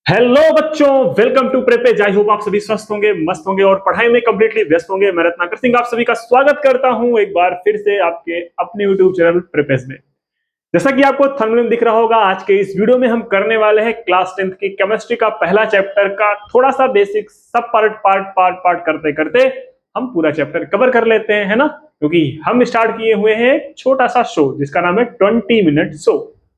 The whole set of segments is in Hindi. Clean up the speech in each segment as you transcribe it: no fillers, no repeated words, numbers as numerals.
हेलो बच्चों, वेलकम टू प्रेपेज। आई होप आप सभी स्वस्थ होंगे, मस्त होंगे और पढ़ाई में कंप्लीटली व्यस्त होंगे। मैं रत्नाकर सिंह आप सभी का स्वागत करता हूं एक बार फिर से आपके अपने यूट्यूब चैनल प्रेपेज में। जैसा कि आपको थंबनेल में दिख रहा होगा, आज के इस वीडियो में हम करने वाले हैं क्लास 10th की केमिस्ट्री का पहला चैप्टर का थोड़ा सा बेसिक सब पार्ट करते करते हम पूरा चैप्टर कवर कर लेते हैं, है ना। क्योंकि हम स्टार्ट किए हुए हैं एक छोटा सा शो जिसका नाम है 20 minute show.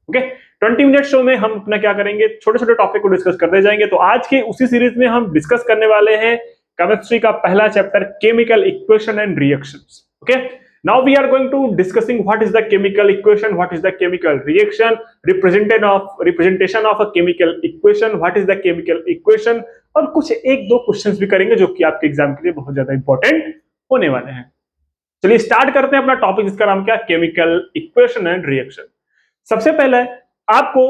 Okay, 20 minute show में हम अपना क्या करेंगे, छोटे छोटे टॉपिक को डिस्कस करते जाएंगे। तो आज के उसी सीरीज में हम डिस्कस करने वाले हैं केमिस्ट्री का पहला chapter, chemical equation and reactions. Okay, now we are going to discussing what is the chemical equation, what is the chemical reaction, representation of a chemical equation, what is the chemical equation, और कुछ एक दो क्वेश्चंस भी करेंगे जो कि आपके एग्जाम के लिए बहुत ज्यादा इंपॉर्टेंट होने वाले हैं। चलिए स्टार्ट करते हैं अपना टॉपिक, जिसका नाम क्या, केमिकल इक्वेशन एंड रिएक्शन। सबसे पहले आपको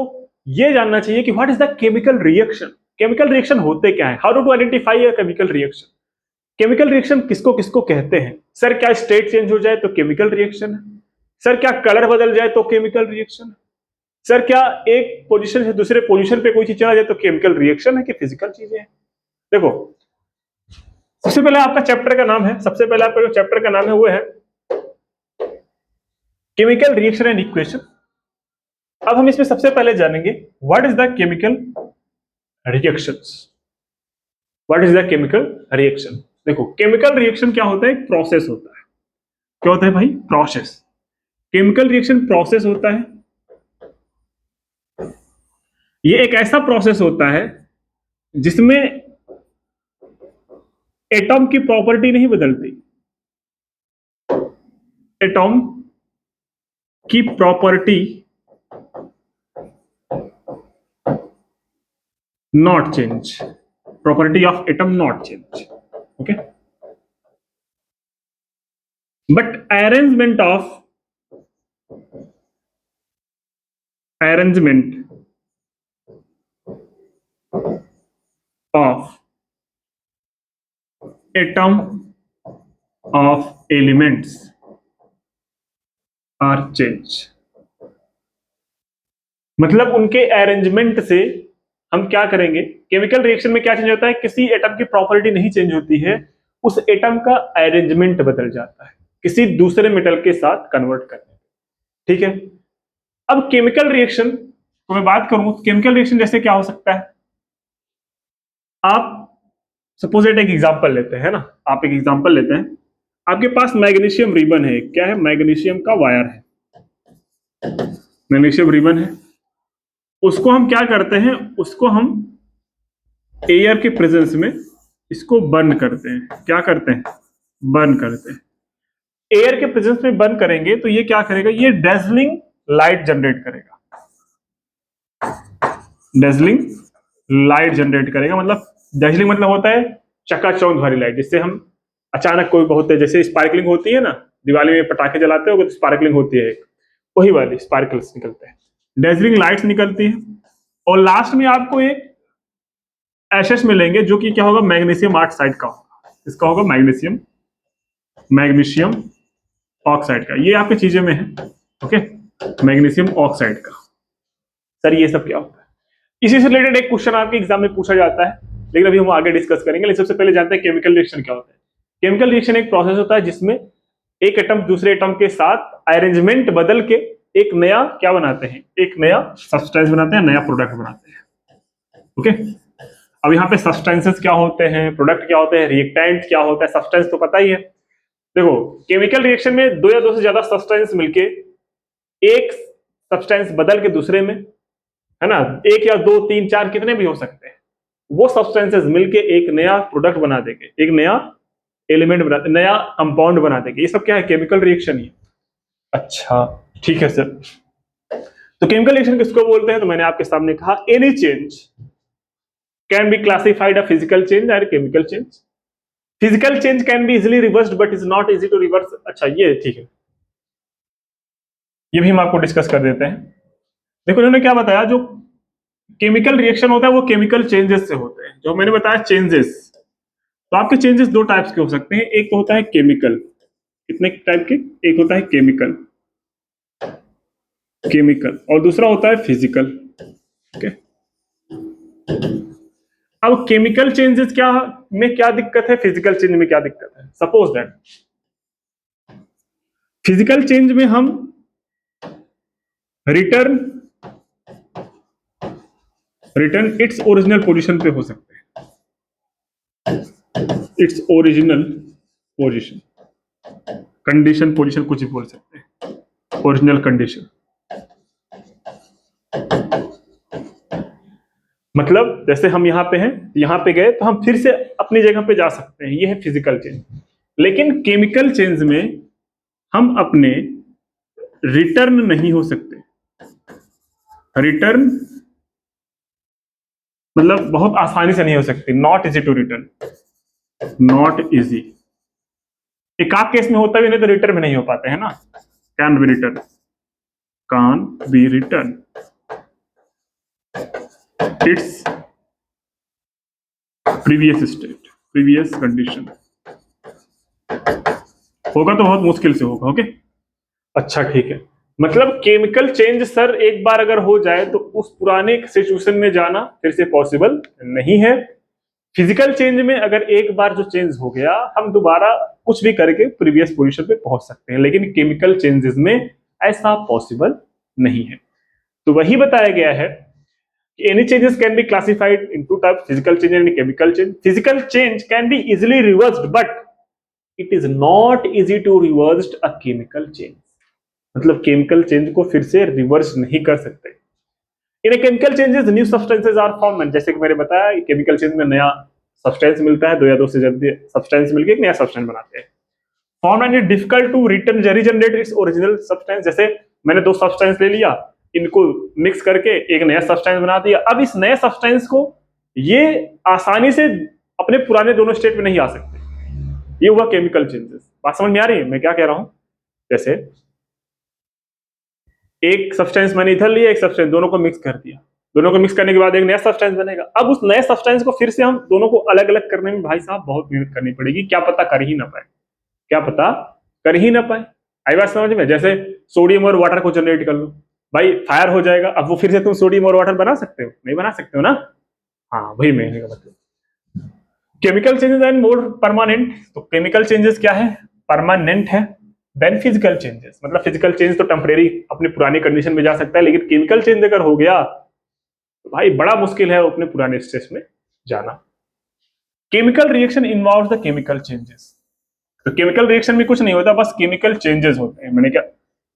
यह जानना चाहिए कि what is the chemical reaction. Chemical reaction होते क्या है, how to identify a chemical reaction. Chemical reaction किसको किसको कहते हैं। सर क्या स्टेट चेंज हो जाए तो केमिकल रिएक्शन है। सर क्या कलर बदल जाए तो केमिकल रिएक्शन है। सर क्या एक पोजीशन से दूसरे पोजीशन पे कोई चीज चला जाए तो केमिकल रिएक्शन है कि फिजिकल चीजें हैं। देखो, सबसे पहले आपका चैप्टर का नाम है, सबसे पहले आपका जो चैप्टर का नाम है वो है केमिकल रिएक्शन एंड इक्वेशन। अब हम इसमें सबसे पहले जानेंगे what is the chemical reactions. What is the chemical reaction. देखो, केमिकल रिएक्शन क्या होता है, एक प्रोसेस होता है। क्या होता है भाई, प्रोसेस। केमिकल रिएक्शन प्रोसेस होता है। ये एक ऐसा प्रोसेस होता है जिसमें एटॉम की प्रॉपर्टी नहीं बदलती। एटॉम की property not change, property of atom not change. Okay, but arrangement of atom of elements are change। मतलब उनके अरेंजमेंट से हम क्या करेंगे, केमिकल रिएक्शन में क्या चेंज होता है, किसी एटम की प्रॉपर्टी नहीं चेंज होती है, उस एटम का अरेंजमेंट बदल जाता है किसी दूसरे मेटल के साथ कन्वर्ट करने। ठीक है, अब केमिकल रिएक्शन को मैं बात करूं, केमिकल रिएक्शन जैसे क्या हो सकता है। आप सपोज एक एग्जांपल लेते हैं, है ना। आप एक एग्जांपल लेते हैं, आपके पास मैग्नीशियम रिबन है। क्या है, मैग्नीशियम का वायर है, मैग्नीशियम रिबन है। उसको हम क्या करते हैं, उसको हम एयर के प्रेजेंस में इसको बर्न करते हैं। क्या करते हैं, बर्न करते हैं। एयर के प्रेजेंस में बर्न करेंगे तो ये क्या करेगा, ये डेजलिंग लाइट जनरेट करेगा। डेजलिंग लाइट जनरेट करेगा, मतलब डेजलिंग मतलब होता है चकाचौंध वाली लाइट, जिससे हम अचानक कोई बहुत है, जैसे स्पार्कलिंग होती है ना, दिवाली में पटाखे जलाते हो तो स्पार्कलिंग होती है, वही वाली स्पार्कल्स निकलते हैं, डेजलिंग लाइट्स निकलती है। और लास्ट में आपको एक एशेस मिलेंगे जो कि क्या होगा, मैग्नीशियम ऑक्साइड का होगा। इसका होगा मैग्नीशियम, मैग्नीशियम ऑक्साइड का। ये आपके चीजें में है। ओके, मैग्नीशियम ऑक्साइड का। सर ये सब क्या होता है, इसी से रिलेटेड एक क्वेश्चन आपके एग्जाम में पूछा जाता है, लेकिन अभी हम आगे डिस्कस करेंगे। लेकिन सबसे पहले जानते हैं केमिकल रिएक्शन क्या होता है। केमिकल रिएक्शन एक प्रोसेस होता है जिसमें एक एटम दूसरे एटम के साथ अरेंजमेंट बदल के एक नया क्या बनाते हैं, एक नया सब्सटेंस बनाते हैं, नया प्रोडक्ट बनाते हैं। ओके, अब यहाँ पे सब्सटेंसेस क्या होते हैं, प्रोडक्ट क्या होते हैं, रिएक्टेंट क्या होता है। सब्सटेंस तो पता ही है। देखो, केमिकल रिएक्शन में दो या दो से ज्यादा सब्सटेंस मिलके एक सब्सटेंस बदल के दूसरे में, है ना, एक या दो तीन चार कितने भी हो सकते हैं, वो सब्सटेंसेस मिलके एक नया प्रोडक्ट बना देंगे, एक नया एलिमेंट बना, नया कंपाउंड बना देंगे। ये सब क्या है, केमिकल रिएक्शन ही। अच्छा ठीक है सर, तो केमिकल रिएक्शन किसको बोलते हैं, तो मैंने आपके सामने कहा any change can be classified a physical change और chemical change. Physical change can be easily reversed but is not easy to reverse. अच्छा ये ठीक है, ये भी हम आपको डिस्कस कर देते हैं। देखो इन्होंने क्या बताया, जो केमिकल रिएक्शन होता है वो केमिकल चेंजेस से होते हैं। जो मैंने बताया चेंजेस, तो आपके चेंजेस दो टाइप्स के हो सकते हैं। एक तो होता है केमिकल, कितने टाइप के, एक होता है केमिकल, केमिकल, और दूसरा होता है फिजिकल। ओके, अब केमिकल चेंजेस में क्या दिक्कत है, फिजिकल चेंज में क्या दिक्कत है? सपोज दैट फिजिकल चेंज में हम रिटर्न इट्स ओरिजिनल पोजीशन पे हो सकते हैं, its original position, condition, position कुछ भी बोल सकते हैं, ओरिजिनल कंडीशन। मतलब जैसे हम यहाँ पे हैं, यहाँ पे गए तो हम फिर से अपनी जगह पे जा सकते हैं, ये है फिजिकल चेंज। लेकिन केमिकल चेंज में हम अपने रिटर्न नहीं हो सकते। रिटर्न मतलब बहुत आसानी से नहीं हो सकती, not easy to return, not easy. एक आध केस में होता भी नहीं तो रिटर्न में नहीं हो पाते है ना, can be return, can be return, it's previous state, previous condition. होगा तो बहुत मुश्किल से होगा। ओके, अच्छा ठीक है। मतलब केमिकल चेंज सर एक बार अगर हो जाए तो उस पुराने सिचुएशन में जाना फिर से पॉसिबल नहीं है। फिजिकल चेंज में अगर एक बार जो चेंज हो गया हम दोबारा कुछ भी करके प्रीवियस पोजीशन पे पहुंच सकते हैं, लेकिन केमिकल चेंजेस में ऐसा पॉसिबल नहीं है। तो वही बताया गया है कि any changes can be classified into type, physical change and chemical change. Physical change can be easily reversed but it is not easy to reverse a chemical change. मतलब केमिकल चेंज को फिर से रिवर्स नहीं कर सकते। In chemical changes new substances are formed, जैसे कि मैंने बताया केमिकल चेंज में नया सब्सटेंस मिलता है, दो या दो से ज्यादा सब्सटेंस मिलकर एक नया सब्सटेंस बनाते हैं। Form and it difficult to return regenerate its original substance. जैसे मैंने दो सब्सटेंस ले लिया, इनको मिक्स करके एक नया सब्सटेंस बना दिया, अब इस नए सब्सटेंस को ये आसानी से अपने पुराने दोनों स्टेट में नहीं आ सकते। ये हुआ केमिकल चेंजेस। बात समझ में आ रही है मैं क्या कह रहा हूं? जैसे एक सब्सटेंस मैंने इधर लिया, एक सब्सटेंस, दोनों को मिक्स कर दिया, दोनों को मिक्स करने के बाद एक नया सब्सटेंस बनेगा। अब उस नए सब्सटेंस को फिर से हम दोनों को अलग अलग करने में भाई साहब बहुत मेहनत करनी पड़ेगी, क्या पता कर ही ना पाए, क्या पता कर ही ना पाए। आई बात समझ में? जैसे सोडियम और वाटर को जनरेट कर लो, भाई फायर हो जाएगा, अब वो फिर से तुम सोडियम और वाटर बना सकते हो? नहीं बना सकते हो ना। हाँ वही मैं मतलब chemical changes and more permanent. तो केमिकल चेंजेस क्या है? परमानेंट है। देन फिजिकल चेंजेस, मतलब फिजिकल चेंज तो टेम्परेरी अपने पुरानी कंडीशन में जा सकता है, लेकिन केमिकल चेंज अगर हो गया तो भाई बड़ा मुश्किल है अपने पुराने स्टेज में जाना। Chemical reaction involves the chemical changes. तो केमिकल रिएक्शन में कुछ नहीं होता, बस केमिकल चेंजेस होते हैं। मैंने क्या,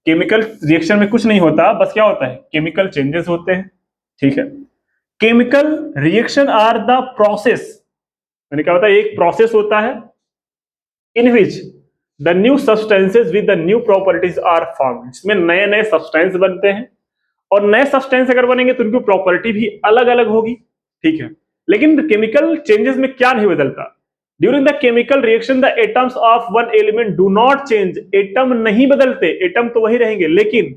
केमिकल रिएक्शन में कुछ नहीं होता, बस क्या होता है, केमिकल चेंजेस होते हैं। ठीक है, chemical reaction are the process, मैंने क्या होता है, एक प्रोसेस होता है in which the new substances with the new properties are formed, जिसमें नए नए सब्सटेंस बनते हैं, और नए सब्सटेंस अगर बनेंगे तो उनकी प्रॉपर्टी भी अलग अलग होगी। ठीक है, लेकिन केमिकल चेंजेस में क्या नहीं बदलता? During the chemical reaction the atoms of one element do not change, atom नहीं बदलते, एटम तो वही रहेंगे, लेकिन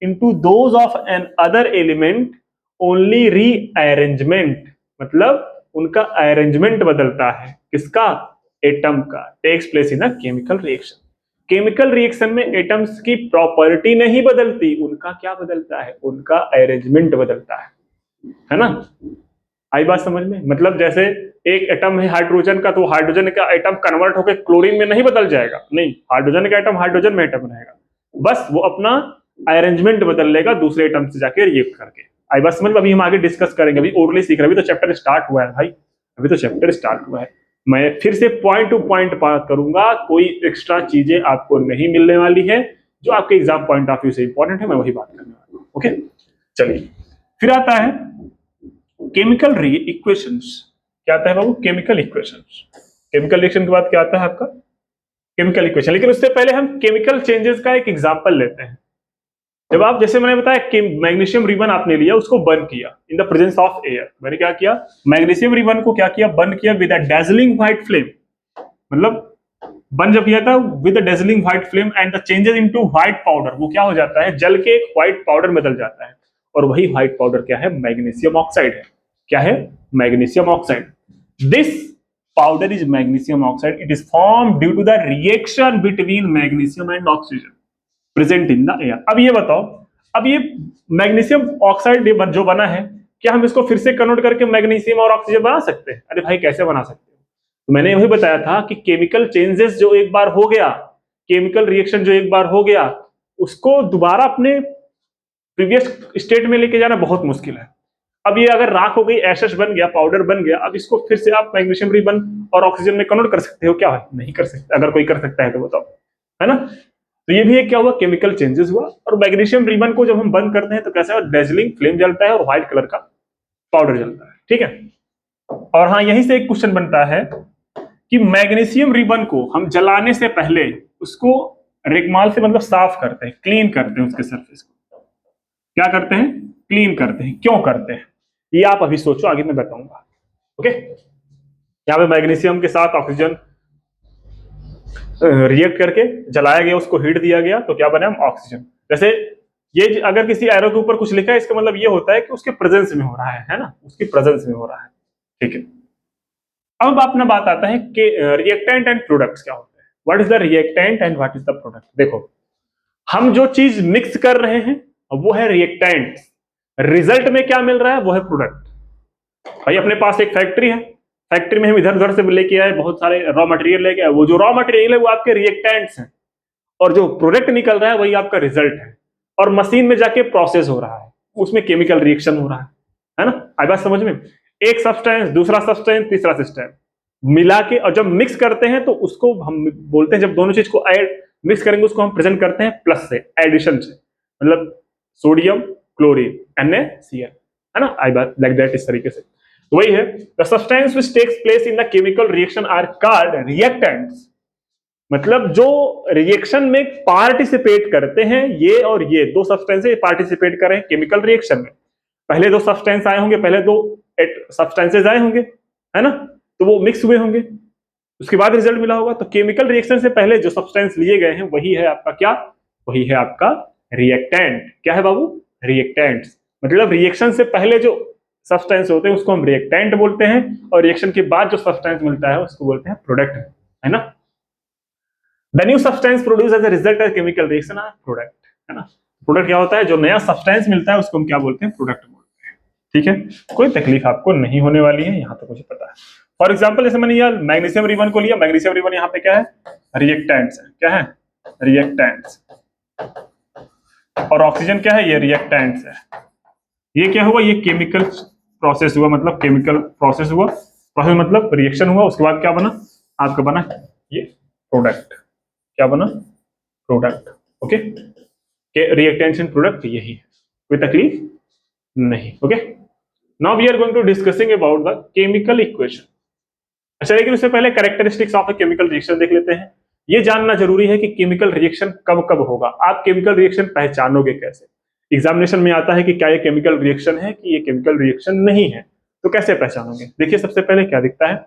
into those of another element only rearrangement, मतलब उनका अरेंजमेंट बदलता है, किसका, एटम का, takes place in a chemical reaction. Chemical reaction में एटम्स की प्रॉपर्टी नहीं बदलती, उनका क्या बदलता है, उनका अरेंजमेंट बदलता है ना। आई बात समझ में? मतलब जैसे एक एटम है हाइड्रोजन का, तो हाइड्रोजन का एटम कन्वर्ट होकर क्लोरीन में नहीं बदल जाएगा, नहीं, हाइड्रोजन का एटम हाइड्रोजन में एटम रहेगा, बस वो अपना अरेंजमेंट बदल लेगा दूसरे एटम से जाके रिएक्ट करके। आई बात समझ में? अभी हम आगे डिस्कस करेंगे, अभी ओरली सीख रहे हैं, अभी तो चैप्टर स्टार्ट हुआ है भाई, अभी तो चैप्टर स्टार्ट हुआ है। मैं फिर से पॉइंट टू पॉइंट बात करूंगा, कोई एक्स्ट्रा चीजें आपको नहीं मिलने वाली है, जो आपके एग्जाम पॉइंट ऑफ व्यू से इंपॉर्टेंट है मैं वही बात करने वाला हूं। ओके, चलिए फिर आता है केमिकल इक्वेशंस। क्या आता है बाबू? Chemical equations. केमिकल रिएक्शन के बाद क्या आता है आपका? Chemical equation. लेकिन उससे पहले हम केमिकल चेंजेस का एक एग्जांपल लेते हैं। जब आप, जैसे मैंने बताया कि मैग्नीशियम रिबन आपने लिया, उसको बर्न किया in the presence of air, मैंने क्या किया, मैग्नीशियम रिबन को क्या किया, बर्न किया with a dazzling white flame, मतलब बर्न जब किया था with a dazzling white flame and the changes into white powder, वो क्या हो जाता है, जल के एक व्हाइट पाउडर बदल जाता है, और वही व्हाइट पाउडर क्या है, मैग्नीशियम ऑक्साइड है। क्या है? Magnesium oxide. This powder is magnesium oxide, it is form due to the reaction between magnesium and oxygen present in the air. अब ये बताओ, अब ये मैग्नीशियम ऑक्साइड जो बना है, क्या हम इसको फिर से कन्वर्ट करके मैग्नीशियम और ऑक्सीजन बना सकते हैं? अरे भाई कैसे बना सकते हैं? तो मैंने वही बताया था कि केमिकल चेंजेस जो एक बार हो गया, केमिकल रिएक्शन जो एक बार हो गया, उसको दोबारा अपने प्रीवियस स्टेट में लेके जाना बहुत मुश्किल है। अब ये अगर राख हो गई, एशेस बन गया, पाउडर बन गया, अब इसको फिर से आप मैग्नीशियम रिबन और ऑक्सीजन में कन्वर्ट कर सकते हो क्या? नहीं कर सकते। अगर कोई कर सकता है तो बताओ, है ना? तो ये भी एक क्या हुआ, केमिकल चेंजेस हुआ। और मैग्नीशियम रिबन को जब हम बंद करते हैं तो कैसा है, डेजलिंग फ्लेम जलता है और व्हाइट कलर का पाउडर जलता है, ठीक है। और हाँ, यहीं से एक क्वेश्चन बनता है कि मैग्नीशियम रिबन को हम जलाने से पहले उसको रेगमाल से मतलब साफ करते हैं, क्लीन करते हैं उसके सरफेस को। क्या करते हैं? क्लीन करते हैं। क्यों करते हैं ये आप अभी सोचो, आगे मैं बताऊंगा। ओके, यहाँ पे मैग्नीशियम के साथ ऑक्सीजन रिएक्ट करके जलाया गया, उसको हीट दिया गया, तो क्या बना ऑक्सीजन। जैसे ये अगर किसी एरो के ऊपर कुछ लिखा है, इसका मतलब ये होता है कि उसके प्रेजेंस में हो रहा है ना, उसकी प्रेजेंस में हो रहा है, ठीक है। अब अपना बात आता है कि रिएक्टेंट एंड प्रोडक्ट्स क्या होते हैं। What is the reactant and what is the product. देखो, हम जो चीज मिक्स कर रहे हैं वो है रिएक्टेंट, रिजल्ट में क्या मिल रहा है वो है प्रोडक्ट। भाई अपने पास एक फैक्ट्री है, फैक्ट्री में हम इधर उधर से लेके आए, बहुत सारे रॉ मटेरियल लेके आए, वो जो रॉ मटेरियल है वो आपके रिएक्टेंट्स हैं, और जो प्रोडक्ट निकल रहा है वही आपका रिजल्ट है। और मशीन में जाके प्रोसेस हो रहा है, उसमें केमिकल रिएक्शन हो रहा है ना। आई बात समझ में? एक सब्सटेंस, दूसरा सब्सटेंस, तीसरा सिस्टम मिला के, और जब मिक्स करते हैं तो उसको हम बोलते हैं, जब दोनों चीज को ऐड मिक्स करेंगे उसको हम प्रेजेंट करते हैं प्लस से, एडिशन से, मतलब सोडियम क्लोरीन NaCl, है ना। आई बात लाइक दैट, इस तरीके से। तो वही है, the substance which takes place in the chemical reaction are called reactants. मतलब जो रिएक्शन में पार्टिसिपेट करते हैं, ये और ये दो सब्सटेंस पार्टिसिपेट करें केमिकल रिएक्शन में। पहले दो सब्सटेंस आए होंगे, पहले दो सब्सटेंसेज आए होंगे, है ना, तो वो मिक्स हुए होंगे, उसके बाद रिजल्ट मिला होगा। तो केमिकल रिएक्शन से पहले जो सब्सटेंस लिए गए हैं वही है आपका क्या, वही है आपका रिएक्टेंट। क्या है बाबू? रिएक्टेंट। मतलब रिएक्शन से पहले जो सब्सटेंस होते हैं उसको हम रिएक्टेंट बोलते हैं, और रिएक्शन के बाद जो सब्सटेंस मिलता है उसको बोलते हैं प्रोडक्ट, है ना। The new substance produce as a result of chemical reaction are product, है ना। प्रोडक्ट क्या होता है? जो नया सब्सटेंस मिलता है उसको हम क्या बोलते हैं? प्रोडक्ट बोलते हैं, ठीक है। कोई तकलीफ आपको नहीं होने वाली है, यहाँ तक मुझे पता है। फॉर एग्जाम्पल, जैसे मैंने यार मैग्नीशियम रिबन को लिया, मैग्नीशियम रिबन यहाँ पे क्या है? रिएक्टेंट्स है। क्या है? रिएक्टेंट्स। और ऑक्सीजन क्या है? ये रिएक्टेंट्स है। ये क्या हुआ? ये केमिकल प्रोसेस हुआ, मतलब केमिकल प्रोसेस हुआ, प्रोसेस मतलब रिएक्शन हुआ, उसके बाद क्या बना आपका? बना ये प्रोडक्ट। क्या बना? Product. Okay, reactants and product यही है, कोई तकलीफ नहीं। Okay, now we are going to discussing about the chemical equation. अच्छा, लेकिन उससे पहले characteristics of a chemical reaction देख लेते हैं। ये जानना जरूरी है कि केमिकल रिएक्शन कब कब होगा। आप केमिकल रिएक्शन पहचानोगे कैसे? एग्जामिनेशन में आता है कि क्या ये केमिकल रिएक्शन है कि ये केमिकल रिएक्शन नहीं है, तो कैसे पहचानोगे? देखिए, सबसे पहले क्या दिखता है?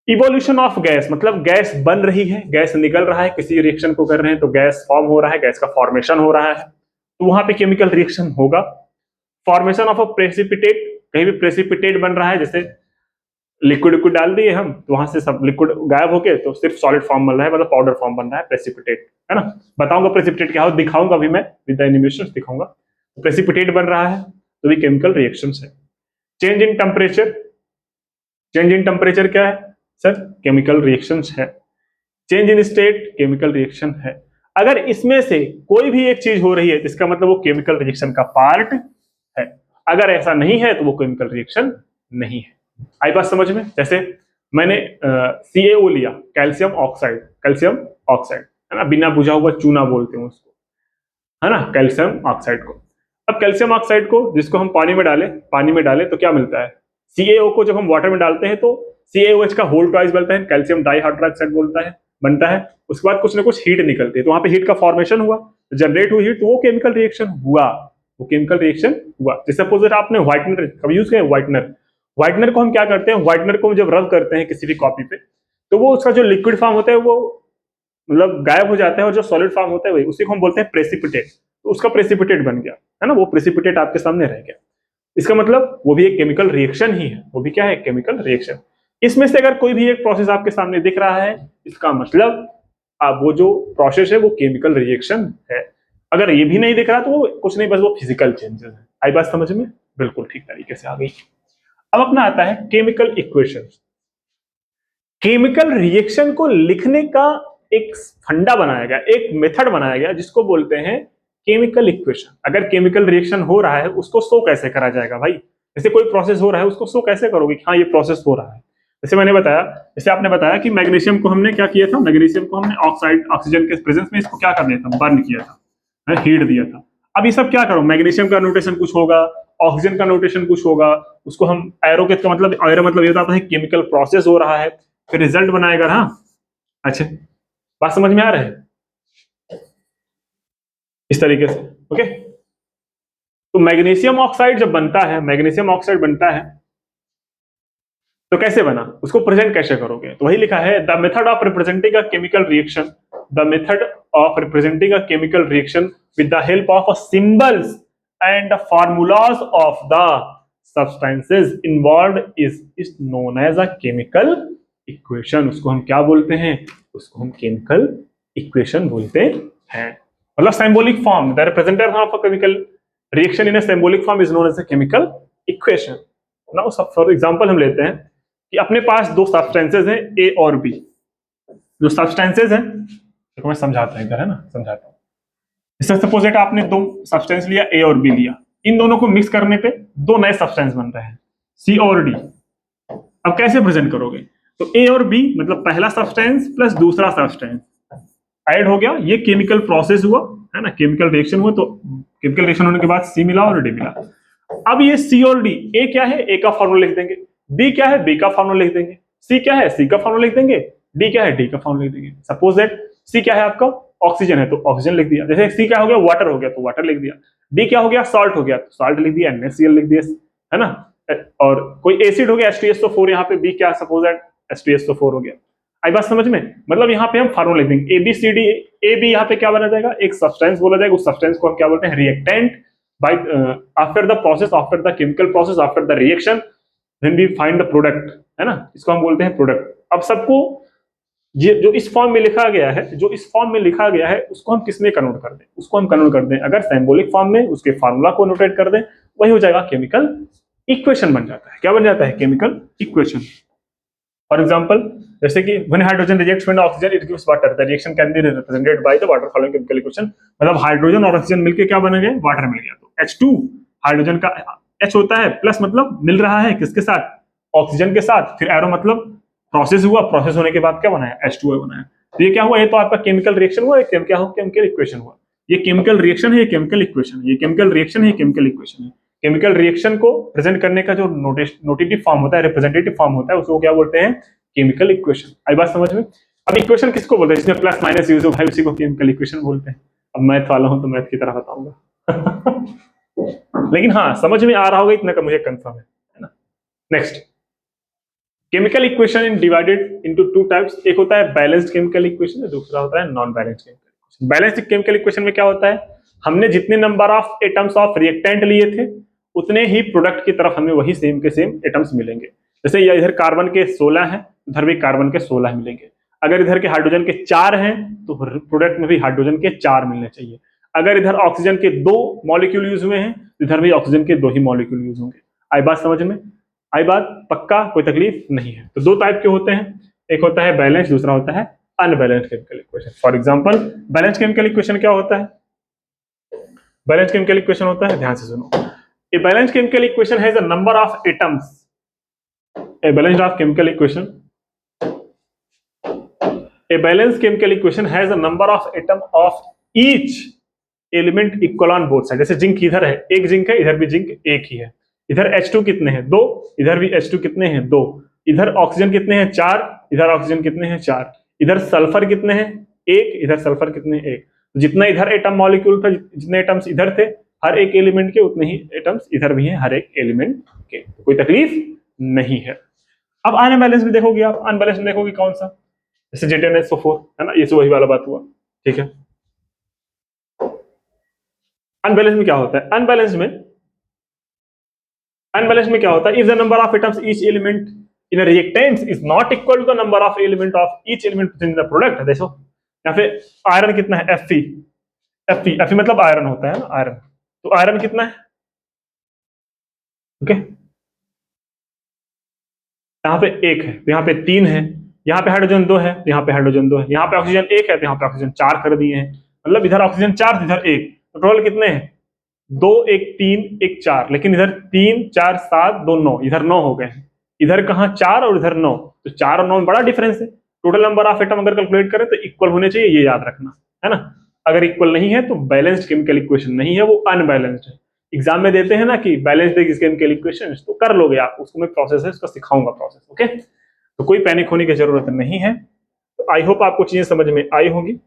इवोल्यूशन ऑफ गैस, मतलब गैस बन रही है, गैस निकल रहा है, किसी रिएक्शन को कर रहे हैं तो गैस फॉर्म हो रहा है, गैस का फॉर्मेशन हो रहा है, तो वहां पे केमिकल रिएक्शन होगा। फॉर्मेशन ऑफ अ प्रेसिपिटेट, कहीं भी प्रेसिपिटेट बन रहा है, जैसे लिक्विड को डाल दिए हम तो वहां से सब लिक्विड गायब होके तो सिर्फ सॉलिड फॉर्म बन रहा है, मतलब पाउडर फॉर्म बन रहा है, प्रेसिपिटेट, है ना। बताऊंगा प्रेसिपिटेट क्या हो, दिखाऊंगा अभी मैं विद द एनिमेशन दिखाऊंगा। प्रेसिपिटेट बन रहा है तो भी केमिकल रिएक्शंस है। Change in temperature, change in temperature क्या है सर? केमिकल रिएक्शंस है। Change in state chemical reaction है। अगर इसमें से कोई भी एक चीज हो रही है इसका मतलब वो केमिकल रिएक्शन का पार्ट है, अगर ऐसा नहीं है तो वो केमिकल रिएक्शन नहीं है। आई बात समझ में? जैसे मैंने CaO लिया, कैल्शियम ऑक्साइड, कैल्शियम ऑक्साइड, है ना, बिना बुझा हुआ चूना बोलते हैं उसको, है ना, कैल्शियम ऑक्साइड को। अब कैल्शियम ऑक्साइड को जिसको हम पानी में डालें तो क्या मिलता है? CaO को जब हम वाटर में डालते हैं तो CaOH का होल ट्वाइस बनता है, कैल्शियम डाइहाइड्रोक्साइड बनता है। उसके बाद कुछ ना कुछ हीट निकलती है, तो वहां पे हीट का फॉर्मेशन हुआ, जनरेट हुई हीट, तो वो केमिकल रिएक्शन हुआ, वो केमिकल रिएक्शन हुआ। जैसे सपोज आपने व्हाइटनर कभी यूज किया? व्हाइटनर को हम क्या करते हैं? व्हाइटनर को जब रब करते हैं किसी भी कॉपी पे तो वो उसका जो लिक्विड फॉर्म होता है वो मतलब गायब हो जाता है, और जो सॉलिड फॉर्म होता है वही, उसी को हम बोलते हैं प्रेसिपिटेट। तो उसका प्रेसिपिटेट बन गया, है ना, वो प्रेसिपिटेट आपके सामने रह गया। इसका मतलब वो भी एक केमिकल रिएक्शन ही है, वो भी क्या है? Chemical reaction. इसमें से अगर कोई भी एक प्रोसेस आपके सामने दिख रहा है, इसका मतलब आप वो जो प्रोसेस है वो केमिकल रिएक्शन है। अगर ये भी नहीं दिख रहा तो वो कुछ नहीं, बस वो फिजिकल चेंजेस है। आई बात समझ में? बिल्कुल ठीक तरीके से आ गई। अब अपना आता है केमिकल इक्वेशन। केमिकल रिएक्शन को लिखने का एक फंडा बनाया गया, एक मेथड बनाया गया जिसको बोलते हैं केमिकल इक्वेशन। अगर केमिकल रिएक्शन हो रहा है उसको शो कैसे करा जाएगा भाई? जैसे कोई प्रोसेस हो रहा है उसको शो कैसे करोगे कि हाँ ये प्रोसेस हो रहा है? जैसे मैंने बताया, जैसे आपने बताया कि मैग्नीशियम को हमने क्या किया था, मैग्नीशियम को हमने ऑक्साइड ऑक्सीजन के प्रेजेंस में इसको क्या कर दिया था, बर्न किया था, हीट दिया था। अब ये सब क्या करो, मैग्नीशियम का नोटेशन कुछ होगा, ऑक्सीजन का नोटेशन कुछ होगा, उसको हम एरो के मतलब, एरो मतलब ये होता है केमिकल प्रोसेस हो रहा है, फिर रिजल्ट बनाएगा ना। अच्छा, बात समझ में आ रहा है? इस तरीके से, ओके। तो मैग्नीशियम ऑक्साइड जब बनता है, मैग्नीशियम ऑक्साइड बनता है तो कैसे बना, उसको प्रेजेंट कैसे करोगे? तो वही लिखा है, the method of representing a chemical reaction, the method of representing a chemical reaction with the help of a symbols and formulas of the substances involved is known as a chemical equation. उसको हम क्या बोलते हैं? उसको हम केमिकल इक्वेशन बोलते हैं। मतलब symbolic form, the representation of a chemical reaction in a symbolic form is known as a chemical equation. Now for example हम लेते हैं कि अपने पास दो सब्सटेंसेस हैं ए और बी। जो सब्सटेंसेस हैं, देखो मैं समझाता हूं इधर, है ना, समझाता हूं। इससे सपोज दैट आपने दो सब्सटेंस लिया, ए और बी लिया, इन दोनों को मिक्स करने पे दो नए सब्सटेंस बन रहे हैं, सी और डी। अब कैसे प्रेजेंट करोगे? तो ए और बी मतलब पहला सब्सटेंस प्लस दूसरा सब्सटेंस ऐड हो गया, ये केमिकल प्रोसेस हुआ, है ना, केमिकल रिएक्शन हुआ। तो केमिकल रिएक्शन होने के बाद सी मिला और डी मिला। अब ये सी और डी, ए क्या है, ए का फॉर्मूला लिख देंगे, बी क्या है, बी का फॉर्मूला लिख देंगे, सी क्या है, सी का फॉर्मूला लिख देंगे, डी क्या है, डी का फॉर्मूला लिख देंगे। सपोज दैट सी क्या है आपका, ऑक्सीजन है तो ऑक्सीजन लिख दिया। जैसे सी क्या हो गया, वाटर हो गया तो वाटर लिख दिया। डी क्या हो गया, सॉल्ट हो गया तो सॉल्ट लिख दिया, NaCl लिख दिया, है ना। और कोई एसिड हो गया H2SO4, यहाँ पे बी क्या, सपोज दैट H2SO4 हो गया। आई बात समझ में? मतलब यहाँ पे हम फार्मूला लिख देंगे ABCD। ए बी यहाँ पे क्या बना जाएगा, एक सब्सटेंस बोला जाएगा, उस सब्सटेंस को हम क्या बोलते हैं, reactant. by after the process, after the chemical process, after the reaction, then we find the product, है ना, इसको हम बोलते हैं प्रोडक्ट। अब सबको ये जो इस फॉर्म में लिखा गया है, जो इस फॉर्म में लिखा गया है उसको हम किस में कन्वर्ट कर दें, उसको हम कन्वर्ट कर दें अगर सिंबॉलिक फॉर्म में, उसके फार्मूला को नोटेट कर दें, वही हो जाएगा केमिकल इक्वेशन बन जाता है। क्या बन जाता है, केमिकल इक्वेशन। फॉर एग्जांपल, जैसे कि when hydrogen rejects when oxygen it gives water, the reaction can be represented by the water following chemical equation। मतलब हाइड्रोजन और ऑक्सीजन मिलके क्या बन गए, वाटर मिल गया। तो H2 हाइड्रोजन का H होता है, प्लस मतलब मिल रहा है किसके साथ, ऑक्सीजन के साथ, फिर एरो मतलब प्रोसेस हुआ, प्रोसेस होने के बाद क्या बनाया, H2O बनाया। तो ये क्या हुआ, ये तो आपका केमिकल रिएक्शन हुआ, क्या हुआ, केमिकल इक्वेशन हुआ। ये केमिकल रिएक्शन है, ये केमिकल इक्वेशन है, ये केमिकल रिएक्शन है, ये केमिकल इक्वेशन है। केमिकल रिएक्शन को प्रेजेंट करने का जो नोटेटिव फॉर्म होता है, रिप्रेजेंटेटिव फॉर्म होता है, उसको क्या बोलते हैं, केमिकल इक्वेशन। आई बात समझ में? अब इक्वेशन किसको बोलते हैं, जिसमें प्लस माइनस यूज हो भाई, उसी को केमिकल इक्वेशन बोलते हैं। अब मैथ वाला हूं तो मैथ की तरह बताऊंगा लेकिन हाँ, समझ में आ रहा होगा इतना का मुझे कंफर्म है ना। Next, chemical equation in divided into two types. एक होता है बैलेंस्ड केमिकल इक्वेशन, दूसरा होता है non balanced chemical equation. Balanced chemical equation में क्या होता है, हमने जितने number of atoms of reactant लिए थे उतने ही प्रोडक्ट की तरफ हमें वही सेम के सेम एटम्स मिलेंगे। जैसे इधर कार्बन के 16 हैं, उधर भी कार्बन के 16 मिलेंगे। अगर इधर के हाइड्रोजन के 4 हैं तो प्रोडक्ट में भी हाइड्रोजन के 4 मिलने चाहिए। अगर इधर ऑक्सीजन के 2 मॉलिक्यूल यूज हुए हैं, इधर भी ऑक्सीजन के 2 ही मॉलिक्यूल यूज होंगे। आई बात समझ में? आई बात पक्का, कोई तकलीफ नहीं है। तो दो टाइप के होते हैं, एक होता है बैलेंस, दूसरा होता है unbalanced chemical equation. For example, balance chemical equation क्या होता है, बैलेंस केमिकल इक्वेशन होता है, ध्यान से सुनो, a balance chemical equation has a number of atoms, a balance of chemical equation, a balance chemical equation has a number of atom of each element equal on both side. जैसे जिंक इधर है, एक जिंक है, इधर भी जिंक एक ही है। इधर H2 कितने हैं, 2, इधर भी H2 कितने हैं, 2। इधर ऑक्सीजन कितने हैं, 4, इधर ऑक्सीजन कितने हैं, 4। इधर सल्फर कितने हैं, 1, इधर सल्फर कितने हैं, 1। जितना इधर एटम मॉलिक्यूल था, जितने एटम्स इधर थे हर एक एलिमेंट के, उतने ही एटम्स इधर भी हैं हर एक एलिमेंट के। तो कोई तकलीफ नहीं है। अब अनबैलेंस में देखोगे आप, अनबैलेंस में देखोगे कौन सा, जैसे Z10SO4 है ना, ये तो वही वाला बात हुआ, ठीक है। अनबैलेंस में क्या होता है, अनबैलेंस में क्या होता है, if the number of atoms each element in a reactant is not equal to the number of element of each element in the product. देखो यहाँ पे आयरन कितना है, Fe मतलब आयरन होता है ना, आयरन। तो आयरन कितना है, ओके, यहाँ पे 1 है तो यहाँ पे 3 है, यहाँ पे हाइड्रोजन 2 है तो यहाँ पे हाइड्रोजन 2 है, यहाँ पे ऑक्सीजन 1 है तो यहाँ पे ऑक्सीजन 4 कर दिए हैं, मतलब इधर ऑक्सीजन 4 इधर 1, तो टोटल कितने हैं? 2 1 3 1 4, लेकिन इधर 3 4 7 2 9, इधर 9 हो गए हैं, इधर कहाँ 4 और इधर 9, तो 4 और 9 में बड़ा डिफरेंस है। टोटल नंबर ऑफ एटम अगर कैलकुलेट करें तो इक्वल होने चाहिए, ये याद रखना है ना। अगर इक्वल नहीं है तो बैलेंस्ड केमिकल इक्वेशन नहीं है, वो अनबैलेंस्ड है। एग्जाम में देते हैं ना कि बैलेंस्ड केमिकल इक्वेशन, तो कर लोगे आप, उसको मैं प्रोसेस है उसका सिखाऊंगा प्रोसेस। ओके, तो कोई पैनिक होने की जरूरत नहीं है। तो आई होप आपको चीजें समझ में आई होंगी।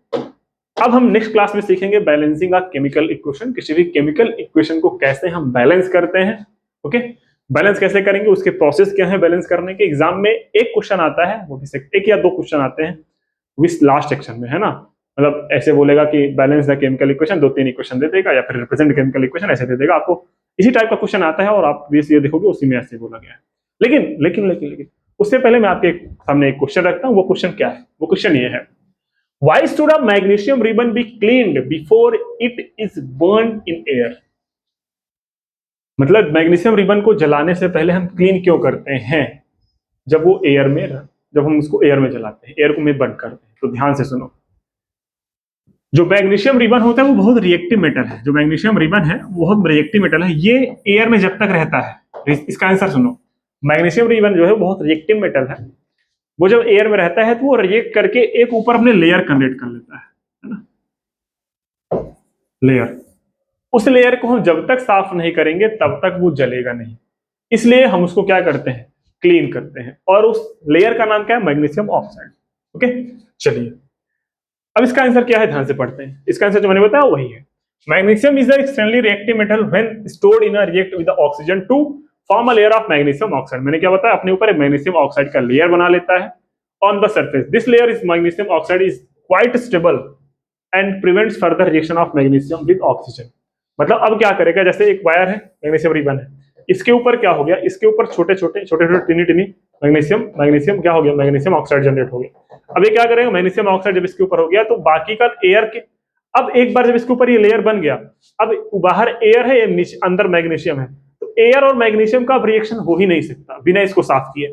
अब हम नेक्स्ट क्लास में सीखेंगे बैलेंसिंग अ केमिकल इक्वेशन, किसी भी केमिकल इक्वेशन को कैसे हम बैलेंस करते हैं। ओके, बैलेंस कैसे करेंगे, उसके प्रोसेस क्या है बैलेंस करने के। एग्जाम में एक क्वेश्चन आता है, वो भी 1 या 2 क्वेश्चन आते हैं विथ लास्ट सेक्शन में, है ना। मतलब ऐसे बोलेगा कि balance the chemical equation, 2-3 equation दे देगा, या फिर रिप्रेजेंट केमिकल इक्वेशन ऐसे दे देगा आपको। इसी टाइप का क्वेश्चन आता है और आप ये देखोगे उसी में ऐसे बोला गया है। लेकिन लेकिन लेकिन लेकिन उससे पहले मैं आपके सामने एक क्वेश्चन रखता हूं। वो क्वेश्चन क्या है? वो क्वेश्चन ये है, why should a magnesium ribbon be cleaned before it is burned in air? मतलब मैग्नीशियम रिबन को जलाने से पहले हम क्लीन क्यों करते हैं जब वो एयर में, जब हम उसको एयर में जलाते हैं, एयर को में बंद करते हैं। तो ध्यान से सुनो, जो मैग्नीशियम रिबन होता है वो बहुत रिएक्टिव मेटल है। जो मैग्नीशियम रिबन है वो बहुत रिएक्टिव मेटल है, ये एयर में जब तक रहता है, इसका आंसर सुनो, मैग्नीशियम रिबन जो है बहुत रिएक्टिव मेटल है, वो जब एयर में रहता है तो वो रिएक्ट करके एक ऊपर अपने लेयर क्रिएट कर लेता है ना, लेयर। उस लेयर को हम जब तक साफ नहीं करेंगे तब तक वो जलेगा नहीं, इसलिए हम उसको क्या करते हैं, क्लीन करते हैं। और उस लेयर का नाम क्या है? Magnesium oxide. ओके, चलिए अब इसका आंसर क्या है, ध्यान से पढ़ते हैं। इसका आंसर जो मैंने बताया वही है, magnesium is extremely reactive metal when stored in a react with oxygen to form a layer of magnesium oxide. मैंने क्या बताया, अपने ऊपर एक मैग्नीशियम ऑक्साइड का लेयर बना लेता है on the surface. This layer is magnesium oxide is quite stable and prevents further reaction of magnesium with oxygen. मतलब अब क्या करेगा, जैसे एक वायर है, मैग्नीशियम रिबन है, इसके ऊपर क्या हो गया, इसके ऊपर छोटे छोटे टिनी टिनी मैग्नीशियम क्या हो गया, मैग्नीशियम ऑक्साइड जनरेट हो गया। अब ये क्या करेगा, मैग्नीशियम ऑक्साइड जब इसके ऊपर हो गया तो बाकी का एयर के, अब एक बार जब इसके ऊपर ये लेयर बन गया, अब बाहर एयर है, ये अंदर मैग्नीशियम है, तो एयर और मैग्नीशियम का अब रिएक्शन हो ही नहीं सकता बिना इसको साफ किए।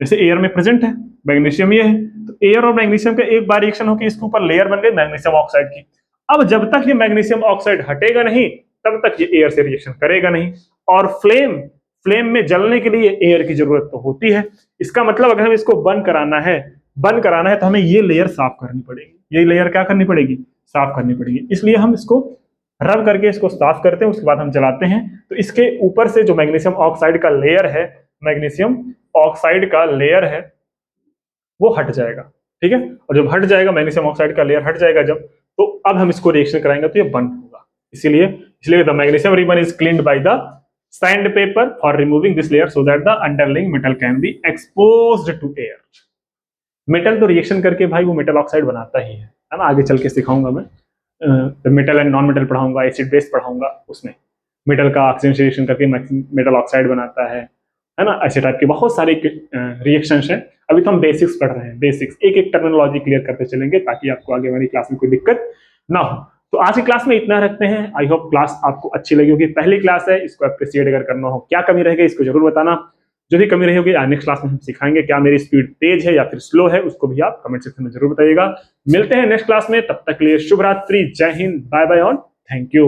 जैसे एयर में प्रेजेंट है मैग्नीशियम, ये है, तो एयर और मैग्नीशियम का एक बार रिएक्शन होकर इसके ऊपर लेयर बन गई मैग्नीशियम ऑक्साइड की। अब जब तक ये मैग्नीशियम ऑक्साइड हटेगा नहीं तब तक ये एयर से रिएक्शन करेगा नहीं। और फ्लेम में जलने के लिए एयर की जरूरत तो होती है। इसका मतलब अगर हमें इसको बंद कराना है तो हमें ये लेयर साफ करनी पड़ेगी, ये लेयर क्या करनी पड़ेगी, साफ करनी पड़ेगी। इसलिए हम इसको रब करके इसको साफ करते हैं, उसके बाद हम जलाते हैं, तो इसके ऊपर से जो मैग्नीशियम ऑक्साइड का लेयर है, मैग्नीशियम ऑक्साइड का लेयर है, वो हट जाएगा। ठीक है, और जब हट जाएगा, मैग्नीशियम ऑक्साइड का लेयर हट जाएगा जब, तो अब हम इसको रिएक्शन कराएंगे तो ये बंद होगा। इसलिए the magnesium ribbon is cleaned by the sandpaper for removing this layer so that the underlying metal can be exposed to air। Metal तो रिएक्शन करके भाई वो मेटल ऑक्साइड बनाता ही है ना। आगे चल के सिखाऊंगा मैं, मेटल एंड नॉन मेटल पढ़ाऊंगा, एसिड बेस पढ़ाऊंगा, उसमें मेटल का ऑक्सीजन से रिएक्शन करके मेटल ऑक्साइड बनाता है ना। ऐसे टाइप के बहुत सारे रिएक्शंस हैं। अभी तो हम बेसिक्स पढ़ रहे हैं, बेसिक्स एक एक टर्मिनोलॉजी क्लियर करते चलेंगे ताकि आपको आगे वाली क्लास में कोई दिक्कत ना हो। तो आज की क्लास में इतना रखते हैं। आई होप क्लास आपको अच्छी लगी होगी। पहली क्लास है, इसको अप्रिशिएट अगर करना हो, क्या कमी रह गई इसको जरूर बताना। जो भी कमी रही होगी नेक्स्ट क्लास में हम सिखाएंगे। क्या मेरी स्पीड तेज है या फिर स्लो है, उसको भी आप कमेंट सेक्शन में जरूर बताइएगा। मिलते हैं नेक्स्ट क्लास में, तब तक के लिए शुभ रात्रि, जय हिंद, बाय बाय और थैंक यू।